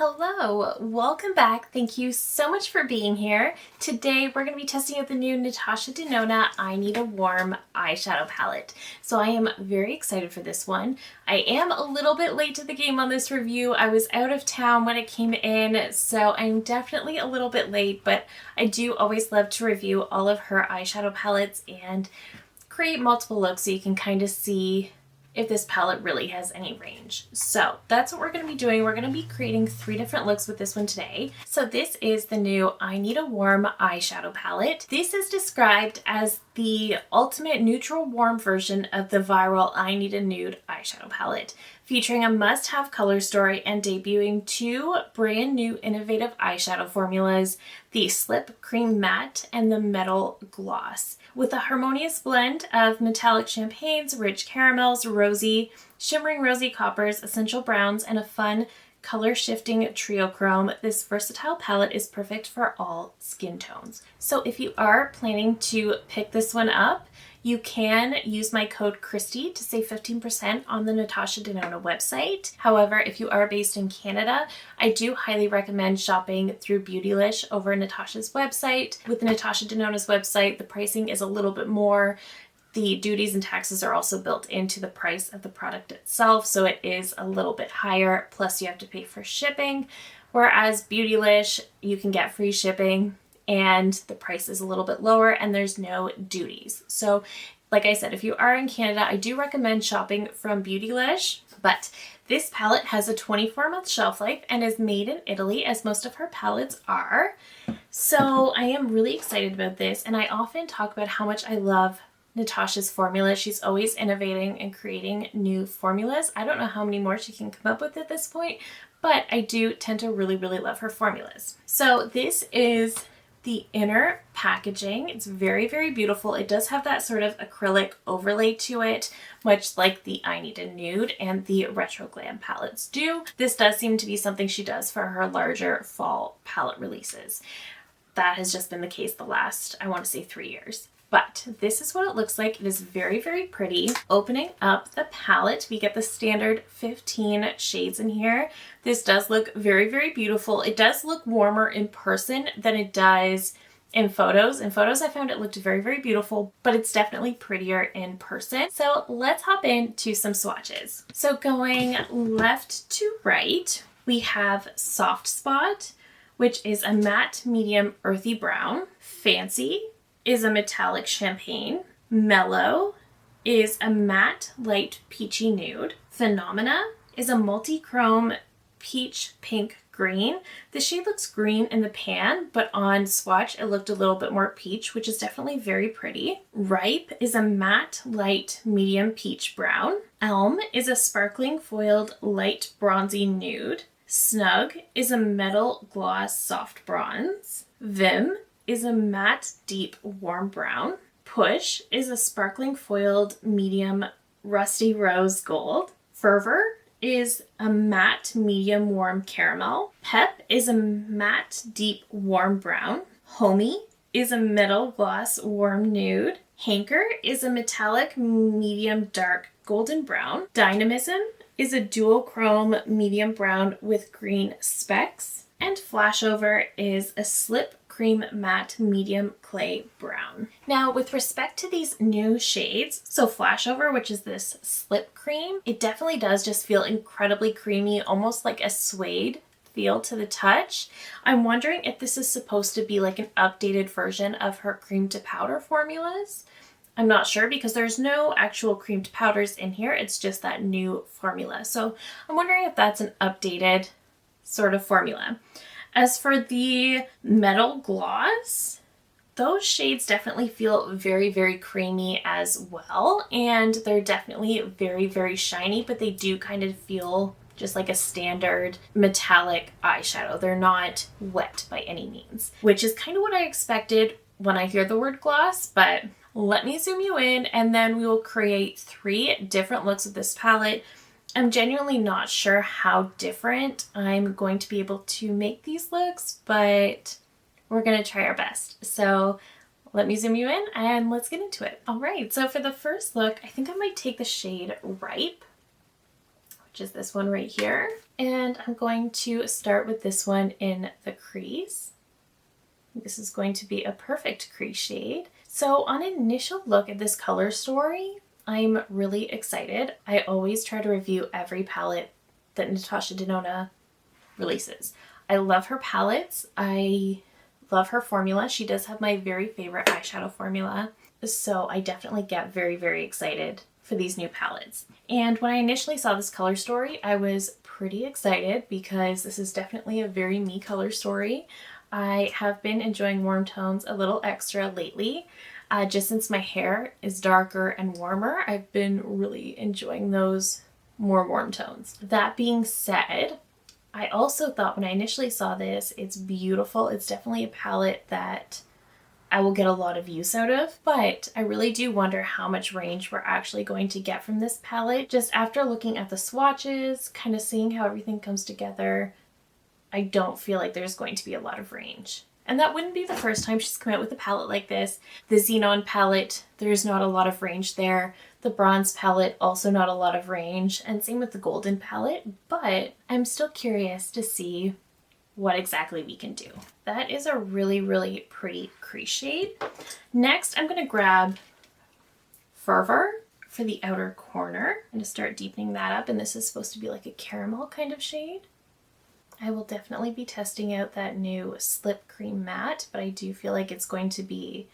Hello, welcome back. Thank you so much for being here. Today we're going to be testing out the new Natasha Denona I Need a Warm eyeshadow palette. So I am very excited for this one. I am a little bit late to the game on this review. I was out of town when it came in, so I'm definitely a little bit late, but I do always love to review all of her eyeshadow palettes and create multiple looks so you can kind of see if this palette really has any range. So that's what we're going to be doing. We're going to be creating 3 different looks with this one today. So this is the new I Need a Warm eyeshadow palette. This is described as the ultimate neutral warm version of the viral I Need a Nude eyeshadow palette, featuring a must-have color story and debuting 2 brand new innovative eyeshadow formulas, the Slip Cream Matte and the Metal Gloss, with a harmonious blend of metallic champagnes, rich caramels, shimmering rosy coppers, essential browns, and a fun color-shifting trio chrome. This versatile palette is perfect for all skin tones. So if you are planning to pick this one up, you can use my code Christy to save 15% on the Natasha Denona website. However, if you are based in Canada, I do highly recommend shopping through Beautylish over Natasha's website. With Natasha Denona's website, the pricing is a little bit more. The duties and taxes are also built into the price of the product itself, so it is a little bit higher, plus you have to pay for shipping. Whereas Beautylish, you can get free shipping and the price is a little bit lower and there's no duties. So like I said, if you are in Canada, I do recommend shopping from Beautylish, but this palette has a 24-month shelf life and is made in Italy, as most of her palettes are. So I am really excited about this, and I often talk about how much I love Natasha's formula. She's always innovating and creating new formulas. I don't know how many more she can come up with at this point, but I do tend to really love her formulas. So this is the inner packaging. It's very beautiful. It does have that sort of acrylic overlay to it, much like the I Need a Nude and the Retro Glam palettes do. This does seem to be something she does for her larger fall palette releases. That has just been the case the last, I want to say, 3 years. But this is what it looks like. It is very pretty. Opening up the palette, we get the standard 15 shades in here. This does look very beautiful. It does look warmer in person than it does in photos. In photos, I found it looked very beautiful, but it's definitely prettier in person. So let's hop into some swatches. So going left to right, we have Soft Spot, which is a matte medium earthy brown. Fancy is a metallic champagne. Mellow is a matte light peachy nude. Phenomena is a multi-chrome peach pink green. The shade looks green in the pan, but on swatch it looked a little bit more peach, which is definitely very pretty. Ripe is a matte light medium peach brown. Elm is a sparkling foiled light bronzy nude. Snug is a metal gloss soft bronze. Vim is a matte deep warm brown. Push is a sparkling foiled medium rusty rose gold. Fervor is a matte medium warm caramel. Pep is a matte deep warm brown. Homey is a metal gloss warm nude. Hanker is a metallic medium dark golden brown. Dynamism is a dual chrome medium brown with green specks. And Flashover is a slip cream matte medium clay brown. Now with respect to these new shades, so Flashover, which is this slip cream, it definitely does just feel incredibly creamy, almost like a suede feel to the touch. I'm wondering if this is supposed to be like an updated version of her cream to powder formulas. I'm not sure because there's no actual cream to powders in here. It's just that new formula. So I'm wondering if that's an updated sort of formula. As for the Metal Gloss, those shades definitely feel very creamy as well, and they're definitely very shiny, but they do kind of feel just like a standard metallic eyeshadow. They're not wet by any means, which is kind of what I expected when I hear the word gloss, but let me zoom you in and then we will create 3 different looks with this palette. I'm genuinely not sure how different I'm going to be able to make these looks, but we're going to try our best. So let me zoom you in and let's get into it. All right, so for the first look, I think I might take the shade Ripe, which is this one right here. And I'm going to start with this one in the crease. This is going to be a perfect crease shade. So on initial look at this color story, I'm really excited. I always try to review every palette that Natasha Denona releases. I love her palettes. I love her formula. She does have my very favorite eyeshadow formula. So I definitely get very, very excited for these new palettes. And when I initially saw this color story, I was pretty excited because this is definitely a very me color story. I have been enjoying warm tones a little extra lately. Just since my hair is darker and warmer, I've been really enjoying those more warm tones. That being said, I also thought when I initially saw this, it's beautiful. It's definitely a palette that I will get a lot of use out of, but I really do wonder how much range we're actually going to get from this palette. Just after looking at the swatches, kind of seeing how everything comes together, I don't feel like there's going to be a lot of range. And that wouldn't be the first time she's come out with a palette like this. The Xenon palette, there's not a lot of range there. The bronze palette, also not a lot of range. And same with the golden palette, but I'm still curious to see what exactly we can do. That is a really, really pretty crease shade. Next, I'm going to grab Fervor for the outer corner and to start deepening that up. And this is supposed to be like a caramel kind of shade. I will definitely be testing out that new Slip Cream Matte, but I do feel like it's going to be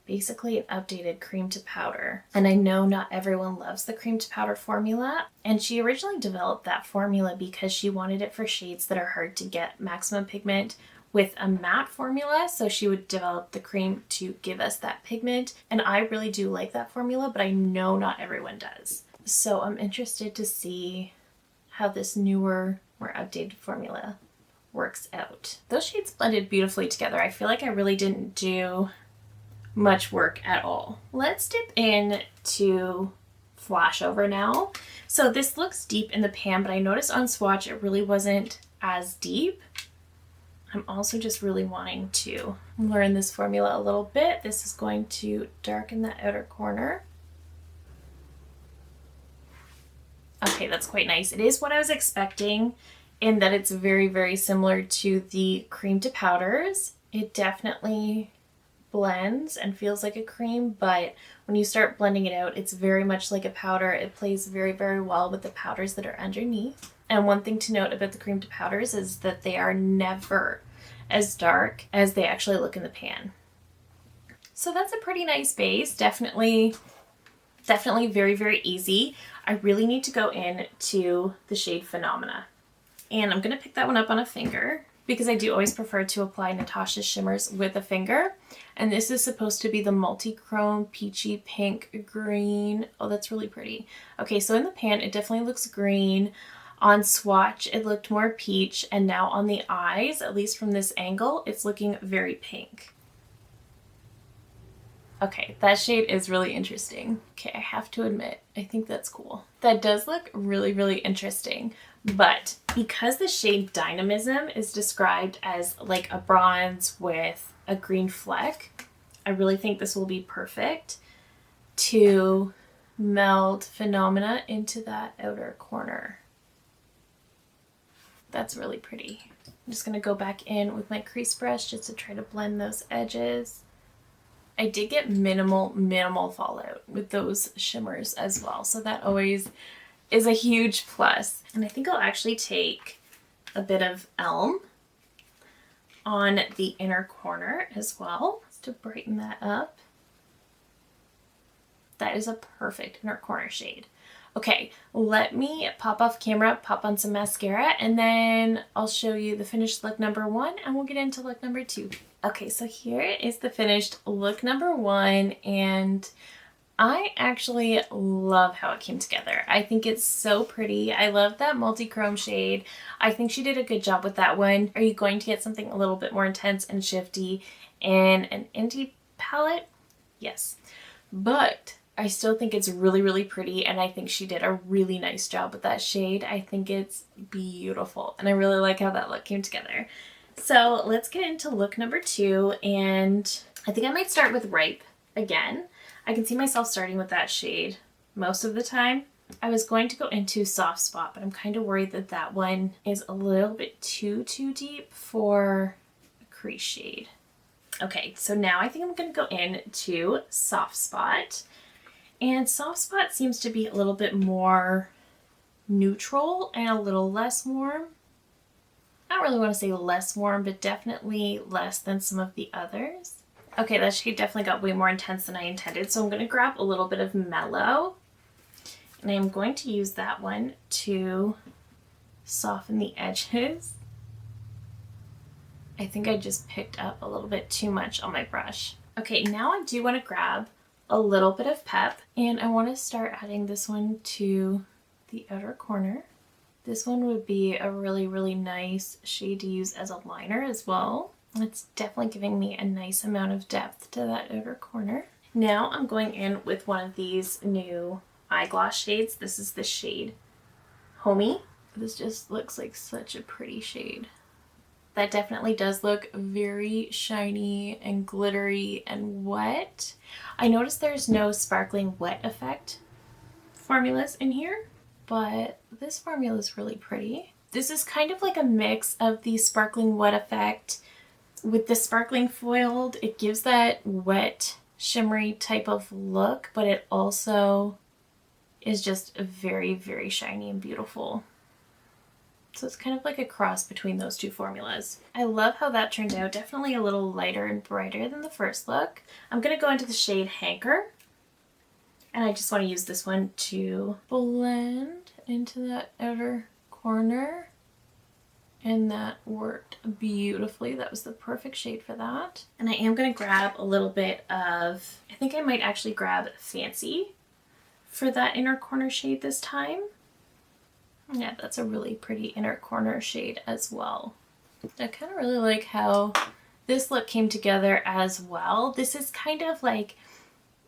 basically an updated cream to powder. And I know not everyone loves the cream to powder formula. And she originally developed that formula because she wanted it for shades that are hard to get maximum pigment with a matte formula. So she would develop the cream to give us that pigment. And I really do like that formula, but I know not everyone does. So I'm interested to see how this newer, more updated formula works out. Those shades blended beautifully together. I feel like I really didn't do much work at all. Let's dip in to Flash Over now. So this looks deep in the pan, but I noticed on swatch it really wasn't as deep. I'm also just really wanting to learn this formula a little bit. This is going to darken the outer corner. Okay, that's quite nice. It is what I was expecting in that it's very, very similar to the cream to powders. It definitely blends and feels like a cream, but when you start blending it out, it's very much like a powder. It plays very, very well with the powders that are underneath. And one thing to note about the cream to powders is that they are never as dark as they actually look in the pan. So that's a pretty nice base. Definitely very, very easy. I really need to go into the shade Phenomena. And I'm going to pick that one up on a finger because I do always prefer to apply Natasha's shimmers with a finger. And this is supposed to be the multi-chrome peachy pink green. Oh, that's really pretty. Okay, so in the pan, it definitely looks green. On swatch, it looked more peach. And now on the eyes, at least from this angle, it's looking very pink. Okay, that shade is really interesting. Okay, I have to admit, I think that's cool. That does look really, really interesting. But because the shade Dynamism is described as like a bronze with a green fleck, I really think this will be perfect to meld Phenomena into that outer corner. That's really pretty. I'm just gonna go back in with my crease brush just to try to blend those edges. I did get minimal fallout with those shimmers as well. So that always is a huge plus. And I think I'll actually take a bit of Elm on the inner corner as well, just to brighten that up. That is a perfect inner corner shade. Okay, let me pop off camera, pop on some mascara, and then I'll show you the finished look number 1 and we'll get into look number 2. Okay, so here is the finished look number 1, and I actually love how it came together. I think it's so pretty. I love that multi-chrome shade. I think she did a good job with that one. Are you going to get something a little bit more intense and shifty in an indie palette? Yes, but I still think it's really, really pretty, and I think she did a really nice job with that shade. I think it's beautiful, and I really like how that look came together. So let's get into look number 2, and I think I might start with Ripe again. I can see myself starting with that shade most of the time, I was going to go into Soft Spot, but I'm kind of worried that that one is a little bit too deep for a crease shade. Okay, so now I think I'm going to go into Soft Spot. And Soft Spot seems to be a little bit more neutral and a little less warm. I don't really want to say less warm, but definitely less than some of the others. Okay, that shade definitely got way more intense than I intended, so I'm going to grab a little bit of Mellow. And I'm going to use that one to soften the edges. I think I just picked up a little bit too much on my brush. Okay, now I do want to grab a little bit of Pep, and I want to start adding this one to the outer corner. This one would be a really nice shade to use as a liner as well. It's definitely giving me a nice amount of depth to that outer corner. Now I'm going in with one of these new eye gloss shades. This is the shade Homey. This just looks like such a pretty shade. That definitely does look very shiny and glittery and wet. I noticed there's no sparkling wet effect formulas in here, but this formula is really pretty. This is kind of like a mix of the sparkling wet effect with the sparkling foiled. It gives that wet, shimmery type of look, but it also is just very shiny and beautiful. So it's kind of like a cross between those two formulas. I love how that turned out. Definitely a little lighter and brighter than the first look. I'm going to go into the shade Hanker. And I just want to use this one to blend into that outer corner. And that worked beautifully. That was the perfect shade for that. And I am going to grab a little bit of, I think I might actually grab Fancy for that inner corner shade this time. Yeah, that's a really pretty inner corner shade as well. I kind of really like how this look came together as well. This is kind of like,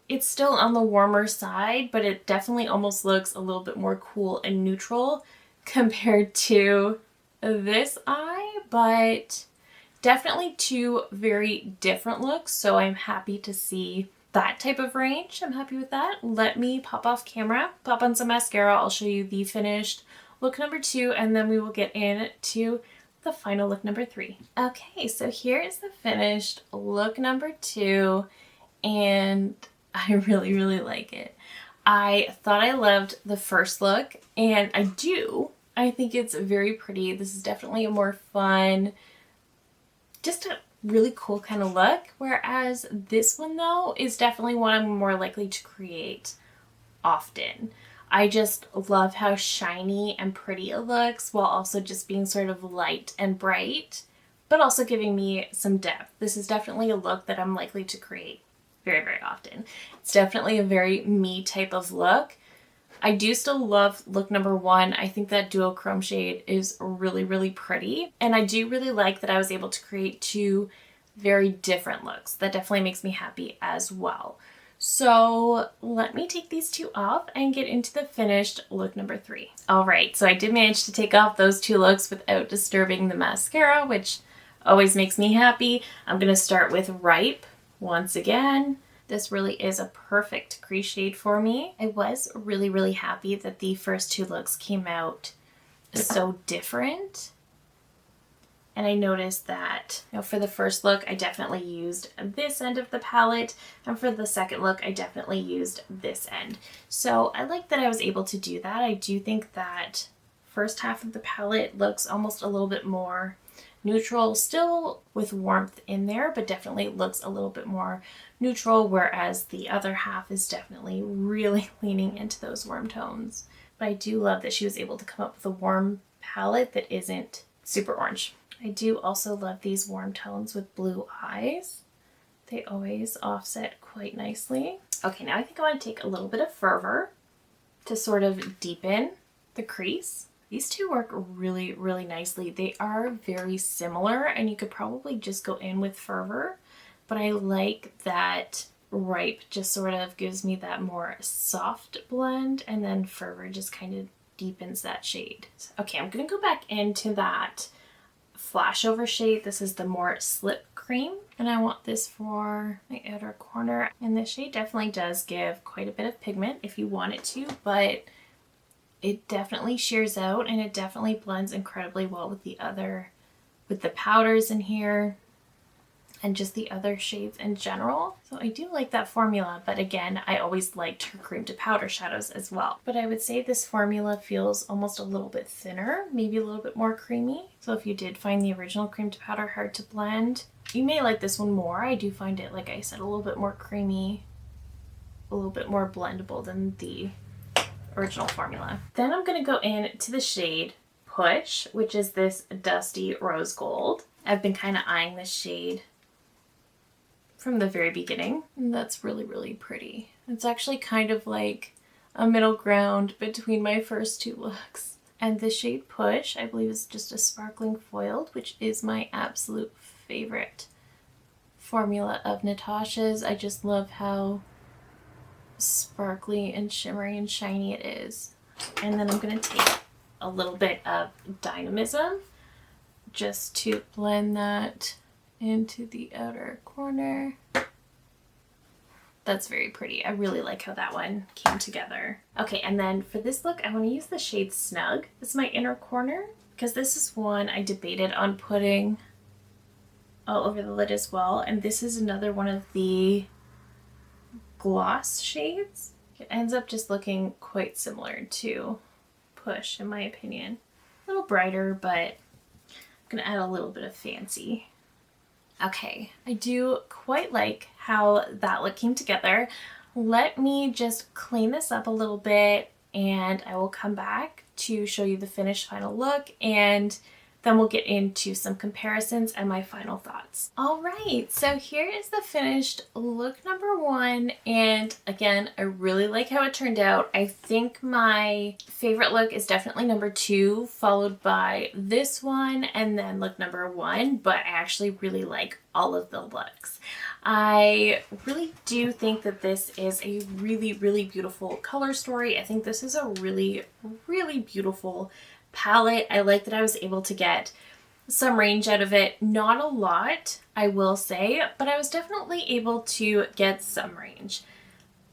it's still on the warmer side, but it definitely almost looks a little bit more cool and neutral compared to this eye, but definitely two very different looks. So I'm happy to see that type of range. I'm happy with that. Let me pop off camera, pop on some mascara. I'll show you the finished look number 2, and then we will get into the final look number 3. Okay, so here is the finished look number 2, and I really like it. I thought I loved the first look, and I do. I think it's very pretty. This is definitely a more fun, just a really cool kind of look, whereas this one though is definitely one I'm more likely to create often. I just love how shiny and pretty it looks while also just being sort of light and bright, but also giving me some depth. This is definitely a look that I'm likely to create very often. It's definitely a very me type of look. I do still love look number 1. I think that duochrome shade is really pretty, and I do really like that I was able to create 2 very different looks. That definitely makes me happy as well. So let me take these 2 off and get into the finished look number 3. All right, so I did manage to take off those 2 looks without disturbing the mascara, which always makes me happy. I'm gonna start with Ripe once again. This really is a perfect crease shade for me. I was really happy that the first 2 looks came out so different. And I noticed that, you know, for the first look, I definitely used this end of the palette, and for the second look, I definitely used this end. So I like that I was able to do that. I do think that first half of the palette looks almost a little bit more neutral, still with warmth in there, but definitely looks a little bit more neutral, whereas the other half is definitely really leaning into those warm tones. But I do love that she was able to come up with a warm palette that isn't super orange. I do also love these warm tones with blue eyes. They always offset quite nicely. Okay, now I think I want to take a little bit of Fervor to sort of deepen the crease. These 2 work really nicely. They are very similar, and you could probably just go in with Fervor, but I like that Ripe just sort of gives me that more soft blend, and then Fervor just kind of deepens that shade. Okay, I'm gonna go back into that Flashover shade. This is the more Slip Cream, and I want this for my outer corner. And this shade definitely does give quite a bit of pigment if you want it to, but it definitely shears out and it definitely blends incredibly well with the powders in here and just the other shades in general. So I do like that formula, but again, I always liked her cream to powder shadows as well. But I would say this formula feels almost a little bit thinner, maybe a little bit more creamy. So if you did find the original cream to powder hard to blend, you may like this one more. I do find it, like I said, a little bit more creamy, a little bit more blendable than the original formula. Then I'm gonna go in to the shade Push, which is this dusty rose gold. I've been kind of eyeing this shade from the very beginning, and that's really, really pretty. It's actually kind of like a middle ground between my first two looks. And the shade Push, I believe, is just a sparkling foiled, which is my absolute favorite formula of Natasha's. I just love how sparkly and shimmery and shiny it is. And then I'm going to take a little bit of Dynamism just to blend that into the outer corner. That's very pretty. I really like how that one came together. Okay, and then for this look, I want to use the shade Snug as my inner corner, because this is one I debated on putting all over the lid as well. And this is another one of the gloss shades. It ends up just looking quite similar to Push, in my opinion. A little brighter, but I'm gonna add a little bit of fancy. Okay, I do quite like how that look came together. Let me just clean this up a little bit and I will come back to show you the finished final look, and then we'll get into some comparisons and my final thoughts. All right, so here is the finished look number one. And again, I really like how it turned out. I think my favorite look is definitely number two, followed by this one, and then look number one. But I actually really like all of the looks. I really do think that this is a really, really beautiful color story. I think this is a really, really beautiful palette. I like that I was able to get some range out of it. Not a lot, I will say, but I was definitely able to get some range.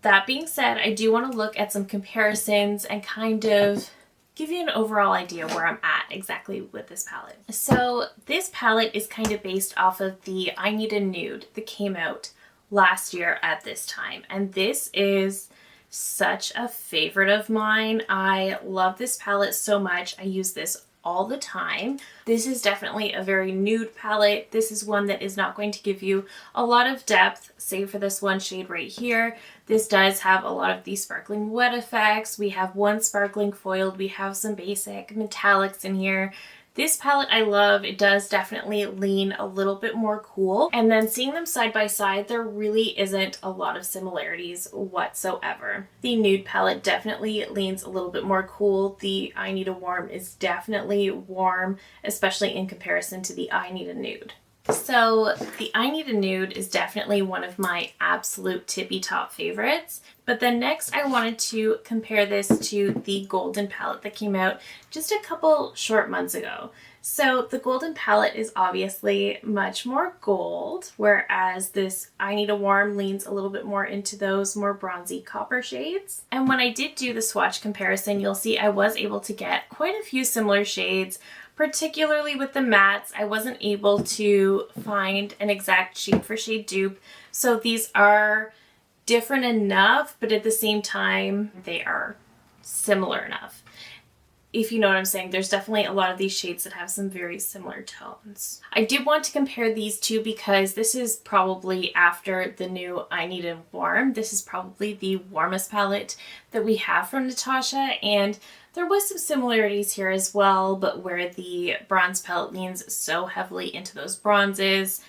That being said, I do want to look at some comparisons and kind of give you an overall idea where I'm at exactly with this palette. So this palette is kind of based off of the I Need a Nude that came out last year at this time, and this is such a favorite of mine. I love this palette so much. I use this all the time. This is definitely a very nude palette. This is one that is not going to give you a lot of depth, save for this one shade right here. This does have a lot of these sparkling wet effects. We have one sparkling foiled. We have some basic metallics in here. This palette I love. It does definitely lean a little bit more cool. And then seeing them side by side, there really isn't a lot of similarities whatsoever. The nude palette definitely leans a little bit more cool. The I Need a Warm is definitely warm, especially in comparison to the I Need a Nude. So the I Need a Nude is definitely one of my absolute tippy top favorites. But then next I wanted to compare this to the Golden palette that came out just a couple short months ago. So the Golden palette is obviously much more gold, whereas this I Need a Warm leans a little bit more into those more bronzy copper shades. And when I did do the swatch comparison, you'll see I was able to get quite a few similar shades. Particularly with the mattes, I wasn't able to find an exact shade for shade dupe. So these are different enough, but at the same time, they are similar enough. If you know what I'm saying, there's definitely a lot of these shades that have some very similar tones. I did want to compare these two because this is probably, after the new I Need a Warm, this is probably the warmest palette that we have from Natasha, and there was some similarities here as well, but where the bronze palette leans so heavily into those bronzes,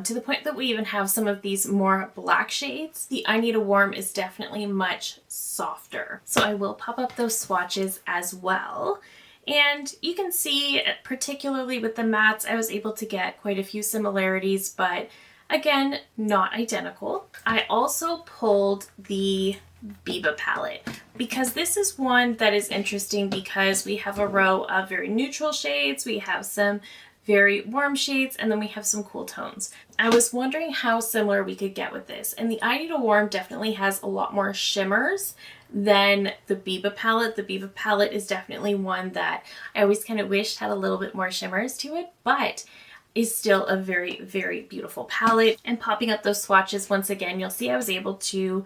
to the point that we even have some of these more black shades, the I Need a Warm is definitely much softer. So I will pop up those swatches as well. And you can see, particularly with the mattes, I was able to get quite a few similarities, but again, not identical. I also pulled the Biba palette because this is one that is interesting because we have a row of very neutral shades, we have some very warm shades, and then we have some cool tones. I was wondering how similar we could get with this, and the I Need a Warm definitely has a lot more shimmers than the Biba palette. The Biba palette is definitely one that I always kind of wished had a little bit more shimmers to it, but is still a very, very beautiful palette. And popping up those swatches once again, you'll see I was able to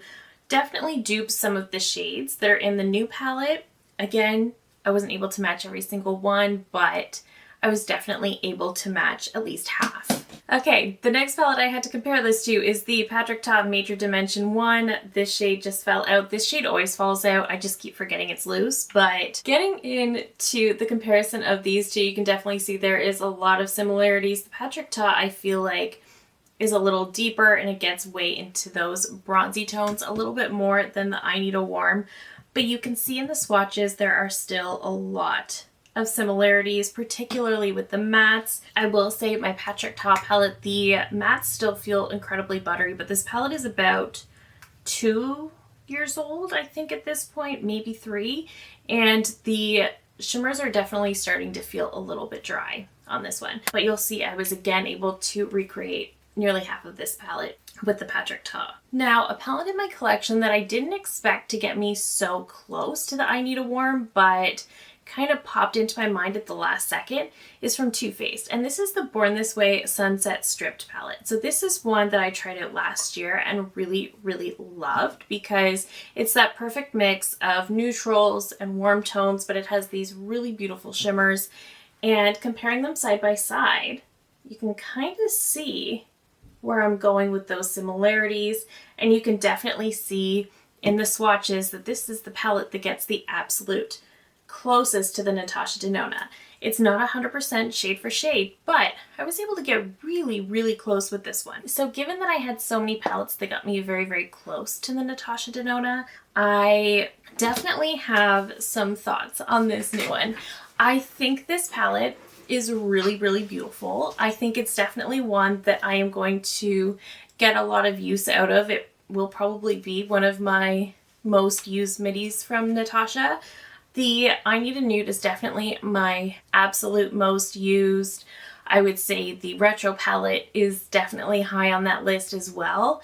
definitely dupe some of the shades that are in the new palette. Again, I wasn't able to match every single one, but I was definitely able to match at least half. Okay, the next palette I had to compare this to is the Patrick Ta Major Dimension 1. This shade just fell out. This shade always falls out. I just keep forgetting it's loose. But getting into the comparison of these two, you can definitely see there is a lot of similarities. The Patrick Ta, I feel like, is a little deeper and it gets way into those bronzy tones a little bit more than the I Need a Warm. But you can see in the swatches there are still a lot of similarities, particularly with the mattes. I will say my Patrick Ta palette, the mattes still feel incredibly buttery, but this palette is about 2 years old, I think at this point, maybe 3. And the shimmers are definitely starting to feel a little bit dry on this one. But you'll see I was again able to recreate nearly half of this palette with the Patrick Ta. Now, a palette in my collection that I didn't expect to get me so close to the I Need a Warm, but kind of popped into my mind at the last second, is from Too Faced. And this is the Born This Way Sunset Stripped palette. So this is one that I tried out last year and really, really loved because it's that perfect mix of neutrals and warm tones, but it has these really beautiful shimmers. And comparing them side by side, you can kind of see where I'm going with those similarities. And you can definitely see in the swatches that this is the palette that gets the absolute closest to the Natasha Denona. It's not 100% shade for shade, but I was able to get really, really close with this one. So given that I had so many palettes that got me very, very close to the Natasha Denona, I definitely have some thoughts on this new one. I think this palette is really, really beautiful. I think it's definitely one that I am going to get a lot of use out of. It will probably be one of my most used middies from Natasha. The I Need a Nude is definitely my absolute most used. I would say the Retro palette is definitely high on that list as well.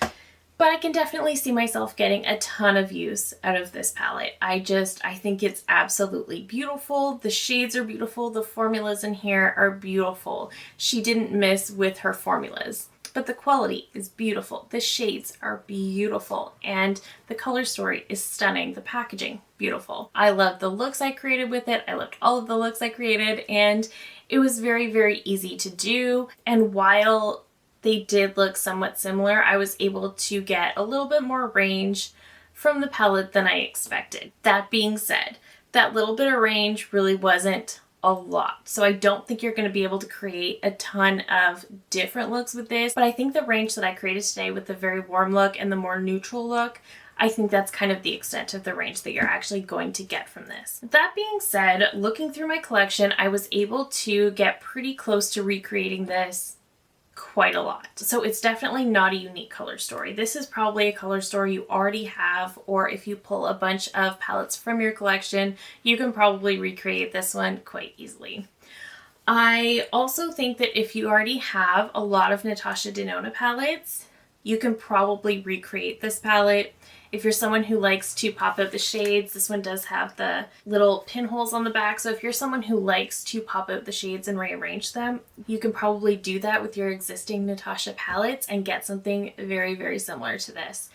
But I can definitely see myself getting a ton of use out of this palette. I think it's absolutely beautiful. The shades are beautiful. The formulas in here are beautiful. She didn't miss with her formulas. But the quality is beautiful. The shades are beautiful. And the color story is stunning. The packaging, beautiful. I love the looks I created with it. I loved all of the looks I created. And it was very, very easy to do. And while they did look somewhat similar, I was able to get a little bit more range from the palette than I expected. That being said, that little bit of range really wasn't a lot. So I don't think you're going to be able to create a ton of different looks with this, but I think the range that I created today with the very warm look and the more neutral look, I think that's kind of the extent of the range that you're actually going to get from this. That being said, looking through my collection, I was able to get pretty close to recreating this quite a lot. So it's definitely not a unique color story. This is probably a color story you already have, or if you pull a bunch of palettes from your collection, you can probably recreate this one quite easily. I also think that if you already have a lot of Natasha Denona palettes, you can probably recreate this palette. If you're someone who likes to pop out the shades, this one does have the little pinholes on the back. So if you're someone who likes to pop out the shades and rearrange them, you can probably do that with your existing Natasha palettes and get something very, very similar to this.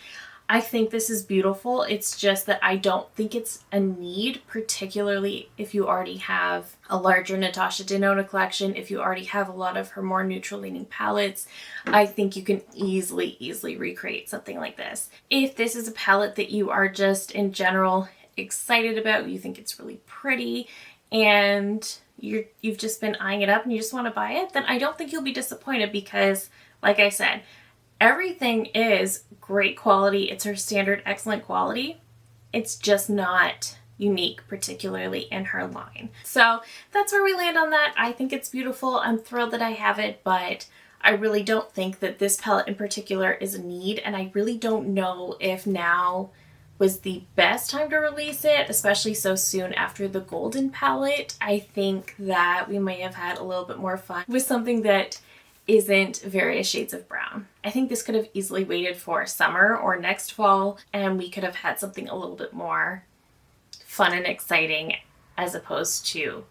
I think this is beautiful. It's just that I don't think it's a need, particularly if you already have a larger Natasha Denona collection, if you already have a lot of her more neutral leaning palettes. I think you can easily recreate something like this. If this is a palette that you are just in general excited about, you think it's really pretty, and you've just been eyeing it up and you just want to buy it, then I don't think you'll be disappointed because, like I said, everything is great quality. It's her standard excellent quality. It's just not unique, particularly in her line. So that's where we land on that. I think it's beautiful. I'm thrilled that I have it, but I really don't think that this palette in particular is a need, and I really don't know if now was the best time to release it, especially so soon after the golden palette. I think that we may have had a little bit more fun with something that isn't various shades of brown. brown. I think this could have easily waited for summer or next fall, and we could have had something a little bit more fun and exciting as opposed to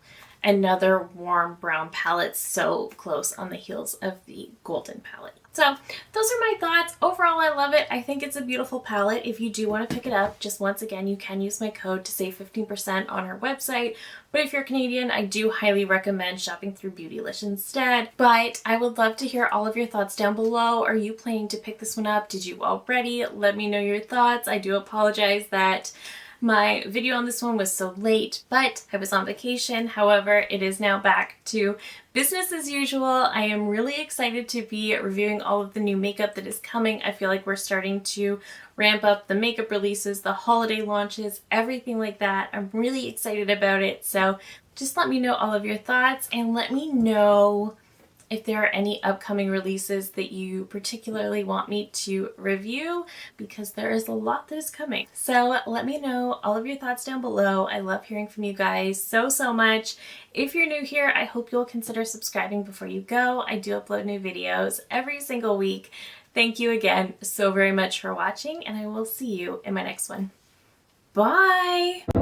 another warm brown palette so close on the heels of the golden palette. So those are my thoughts. Overall, I love it. I think it's a beautiful palette. If you do want to pick it up, just once again, you can use my code to save 15% on her website. But if you're Canadian, I do highly recommend shopping through Beautylish instead. But I would love to hear all of your thoughts down below. Are you planning to pick this one up? Did you already? Let me know your thoughts. I do apologize that my video on this one was so late, but I was on vacation. However, it is now back to business as usual. I am really excited to be reviewing all of the new makeup that is coming. I feel like we're starting to ramp up the makeup releases, the holiday launches, everything like that. I'm really excited about it. So just let me know all of your thoughts and let me know if there are any upcoming releases that you particularly want me to review, because there is a lot that is coming. So let me know all of your thoughts down below. I love hearing from you guys so much. If you're new here, I hope you'll consider subscribing before you go. I do upload new videos every single week. Thank you again so very much for watching, and I will see you in my next one. Bye!